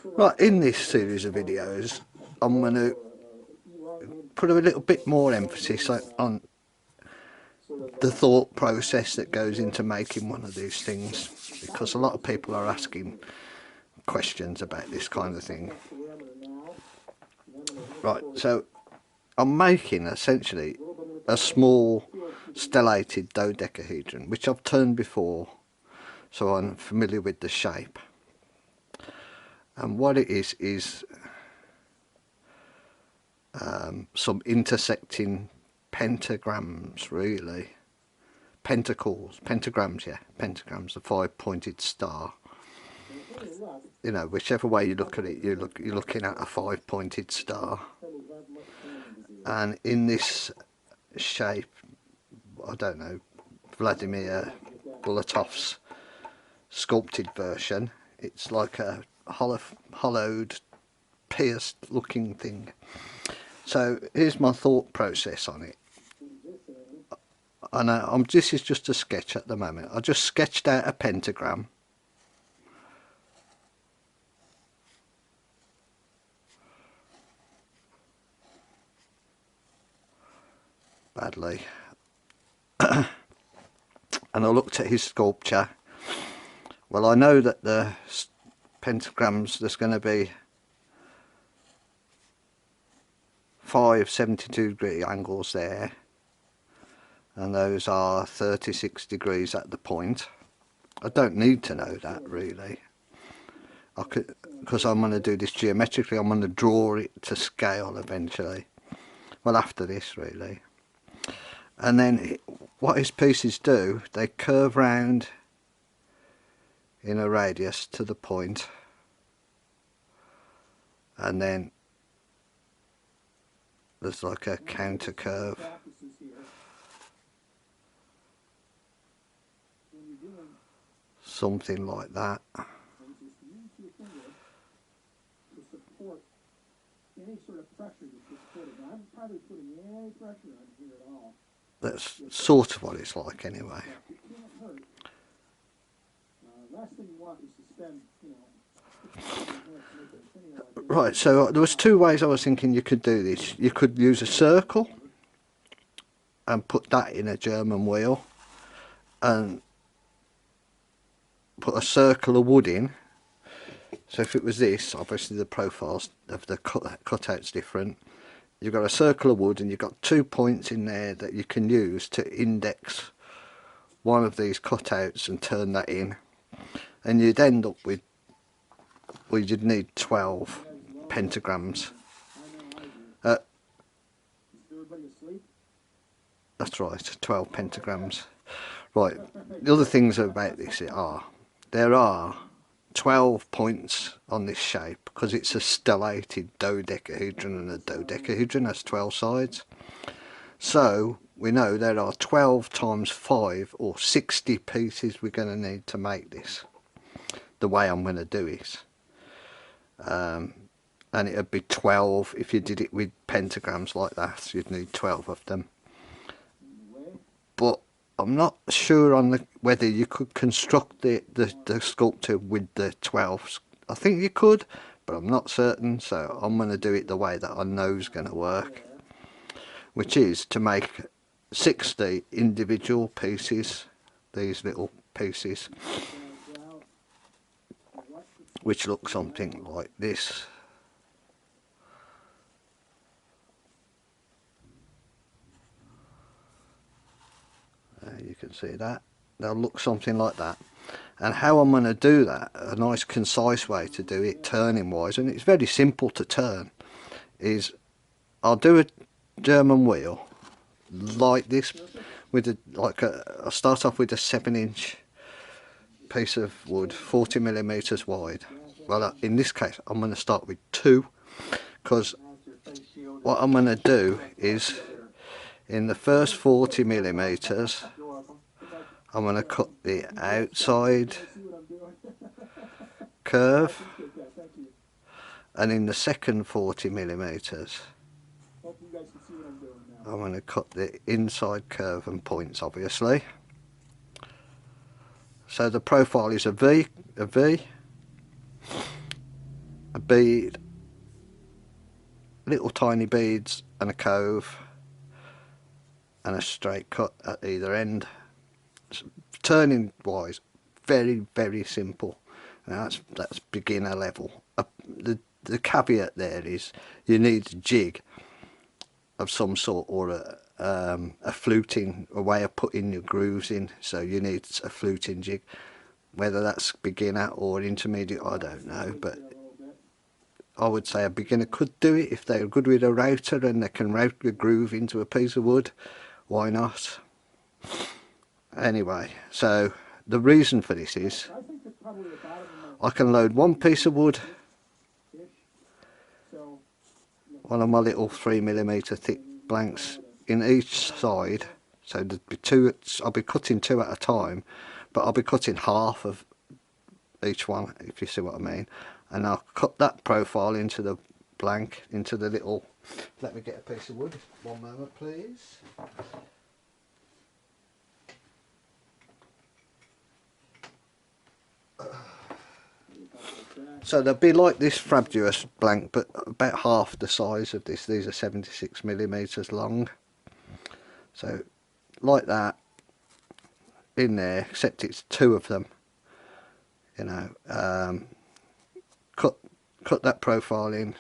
Right, in this series of videos I'm going to put a little bit more emphasis on the thought process that goes into making one of these things, because a lot of people are asking questions about this kind of thing. Right, so I'm making essentially a small stellated dodecahedron, which I've turned before, so I'm familiar with the shape. And what it is some intersecting pentagrams, really. Pentagrams, yeah, pentagrams, a 5-pointed star. You know, whichever way you look at it, you're looking at a 5-pointed star. And in this shape, I don't know, Vladimir Bulatov's sculpted version, it's like a hollowed, pierced looking thing. So here's my thought process on it. And this is just a sketch at the moment. I just sketched out a pentagram. Badly. And I looked at his sculpture. Well, I know that the pentagrams, there's going to be 5 72-degree angles there, and those are 36 degrees at the point. I don't need to know that, really. I could, because I'm going to do this geometrically. I'm going to draw it to scale eventually. Well, after this, really. And then what his pieces do, they curve round in a radius to the point, and then there's like a counter curve. Something like that. That's sort of what it's like anyway. Right, so there was 2 ways I was thinking you could do this. You could use a circle and put that in a German wheel and put a circle of wood in. So if it was this, obviously the profiles of the cutout's different. You've got a circle of wood and you've got 2 points in there that you can use to index one of these cutouts and turn that in, and you'd end up with, well, you'd need 12 pentagrams. That's right, 12 pentagrams. Right, the other things about this are, there are 12 points on this shape because it's a stellated dodecahedron, and a dodecahedron has 12 sides. So we know there are 12 times 5 or 60 pieces we're going to need to make this, the way I'm going to do it. And it would be 12 if you did it with pentagrams like that, you'd need 12 of them. But I'm not sure on whether you could construct the sculpture with the 12. I think you could, but I'm not certain, so I'm going to do it the way that I know is going to work, which is to make 60 individual pieces, these little pieces, which look something like this. You can see that. They'll look something like that. And how I'm going to do that, a nice concise way to do it turning wise, and it's very simple to turn, is I'll do a German wheel like this with I'll start off with a 7-inch piece of wood, 40mm wide. Well, in this case I'm going to start with 2, because what I'm going to do is, in the first 40mm I'm going to cut the outside curve, and in the second 40mm I'm going to cut the inside curve and points, obviously. So the profile is a V, a bead, little tiny beads and a cove and a straight cut at either end. Turning wise, very simple. Now that's beginner level. The caveat there is you need a jig of some sort, or a fluting, a way of putting your grooves in, so you need a fluting jig. Whether that's beginner or intermediate, I don't know, but I would say a beginner could do it if they're good with a router and they can route the groove into a piece of wood. Why not? Anyway, so the reason for this is I can load one piece of wood, one of my little 3mm thick blanks in each side, so there'd be two. I'll be cutting two at a time, but I'll be cutting half of each one, if you see what I mean. And I'll cut that profile into the blank, into the little, let me get a piece of wood, one moment please. So they'll be like this Frabduous blank, but about half the size of this. These are 76mm long. So like that in there, except it's two of them. You know, cut that profile in,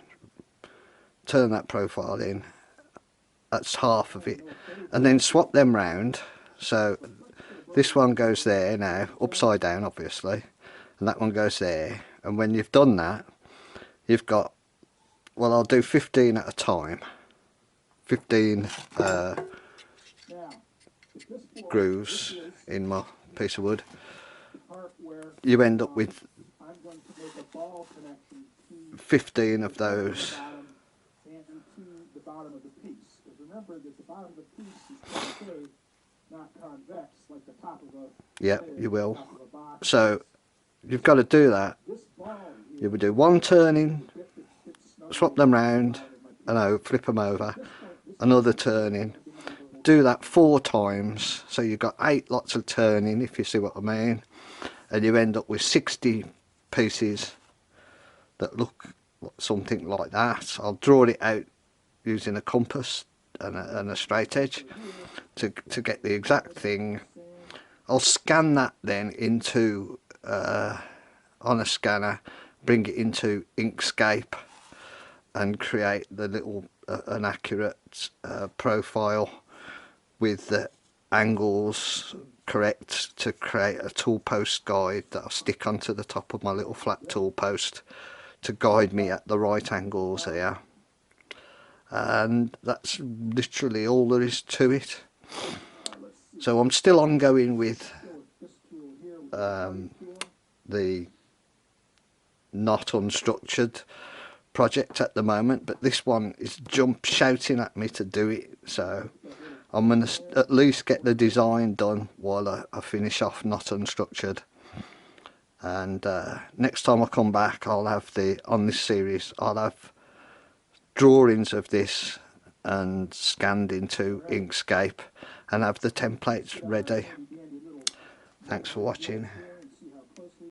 turn that profile in. That's half of it, and then swap them round. So this one goes there now, upside down obviously, and that one goes there. And when you've done that, you've got, well, I'll do 15 at a time, 15 grooves in my piece of wood. You end up with 15 of those. Yeah, you will. So you've got to do that. You would do one turning, swap them round, and flip them over, another turning. Do that 4 times, so you've got 8 lots of turning, if you see what I mean, and you end up with 60 pieces that look something like that. I'll draw it out using a compass and a straight edge to get the exact thing. I'll scan that then into on a scanner, bring it into Inkscape and create the little an accurate profile with the angles correct to create a tool post guide that I'll stick onto the top of my little flat tool post to guide me at the right angles here. And that's literally all there is to it. So I'm still ongoing with the not unstructured project at the moment, but this one is shouting at me to do it, so I'm going to at least get the design done while I finish off not unstructured. And next time I come back, I'll have on this series I'll have drawings of this and scanned into Inkscape and have the templates ready. Thanks for watching.